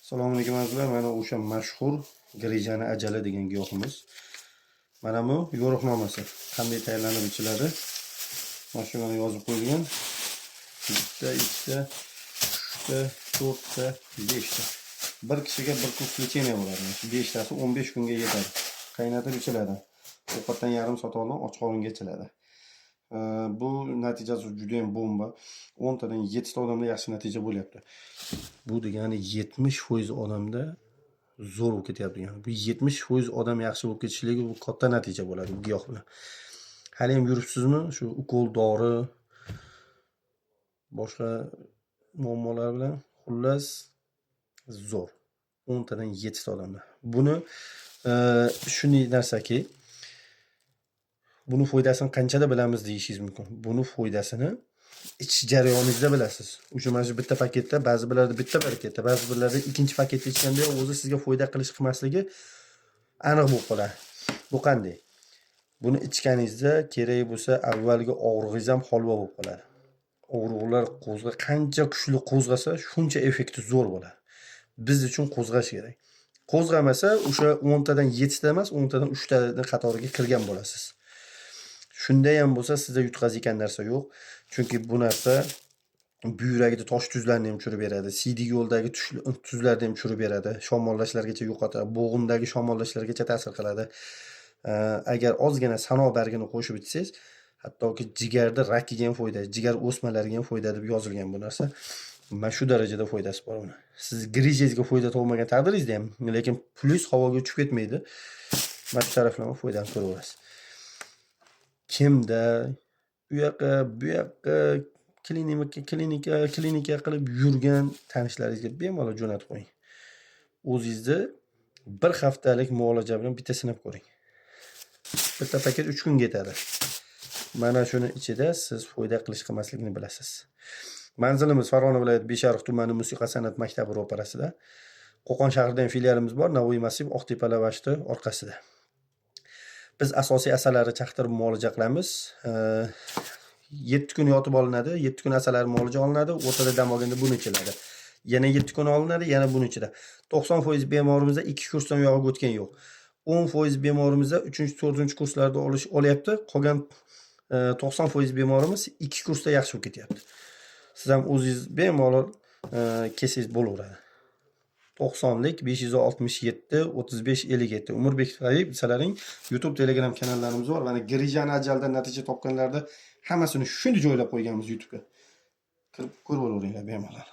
Assalomu alaykum azizlar. Mana o'sha mashhur grijani ajali degan giyohimiz. Mana bu yo'riqnomasi. Qanday tayyorlanib ichiladi? Mana shu yerga yozib qo'yilgan. 1, 2, 3, 4, 5 ta. Bir kishiga bir kurs lecheniya bo'ladi. 5 tasi 15 kunga yetadi. Qaynatib ichiladi. Ovqatdan yarim soat oldin och qoringa ichiladi. Bu natijasi juda ham bomba. 10 tadan 7 ta odamda yaxshi natija bo'lyapti. Bu degani 70% odamda zo'r bo'lib ketyapti. Yani bu 70% odam yaxshi bo'lib ketishligi bu katta natija bo'ladi bu giyoh bilan. Hali ham yuribsizmi? Shu ukol dori boshqa muammolar bilan xullas zo'r. 10 tadan 7 ta odamda. Buni shunday narsaki, buni foydasini qanchada bilamiz deyishingiz mumkin. Buni foydasini ichish jarayoningizda bilasiz. O'sha mana shu bitta paketda, ba'zi birlarda bitta paketda, ba'zi birlarda ikkinchi paketda ichganda o'zi sizga foyda qilish qilmasligi aniq bo'lib qoladi. Bu qanday? Buni ichganingizda kerak bo'lsa avvalgi og'rig'ingiz ham holva bo'lib qoladi. Og'riqlar qancha kuchli qo'zg'asa, shuncha effekti zo'r bo'ladi. Biz uchun qo'zg'ash kerak. Qo'zg'amasa o'sha 10 tadan 7 ta emas, 10 tadan 3 ta qatoriga kirgan bo'lasiz. Shunda ham bo'lsa sizda yutqazgan narsa yo'q. Chunki bu narsa buyrakda tosh tuzlarni ham tushirib beradi. Siydik yo'ldagi tuzlarni ham tushirib beradi. Shamollashlargacha yo'qotadi. Bo'g'indagi shamollashlargacha ta'sir qiladi. Agar ozgina sano bargini qo'shib ichsangiz, hattoki jigarda rakkiga ham foyda, jigar o'smalariga ham foyda deb yozilgan bu narsa. Mana shu darajada foydasi bor uni. Siz grijangizga foyda topmagan taqdiringizda ham, lekin plus havoga uchib ketmaydi. Mana shu taraflama foydani ko'raverasiz. Kimda bu yoqqa klinika qilib yurgan tanishlaringizga bemalol jo'natib qo'ying. O'zingizni bir haftalik muolaja bilan bitta sinab ko'ring. Bitta paket 3 kunga yetadi. Mana shuni ichida siz foyda qilish qilmasligini bilasiz. Manzilimiz Farg'ona viloyati Beshariq tumani musiqa san'at maktabi ro'parasida. Qo'qon shahrida ham filialimiz bor, Navoiy massiv Oqtepa lavashti orqasida. Biz asosiy asalari chaqtirib muolaja qilamiz. 7 kun yotib olinadi, 7 kun asalari muolaja olinadi, o'rtada dam olganda buni ichiladi. Yana 7 kun olinadi, yana buni ichida. 90% bemorimizda 2 kursdan uyog'iga o'tgan yo'q. 10% bemorimizda 3-4 kurslarda olyapti. Qolgan 90% bemorimiz 2 kursda yaxshi bo'lib ketyapti. Siz ham o'zingiz bemalol kelsangiz bo'laveradi. 90lik 567 35 57 Umurbek Habib salaring YouTube, Telegram kanallarimiz bor. Mana grijani ajaldan natija topganlarda hammasini shunday joylab qo'yganmiz YouTube'ga. Kirib ko'rib olaveringlar bemalol.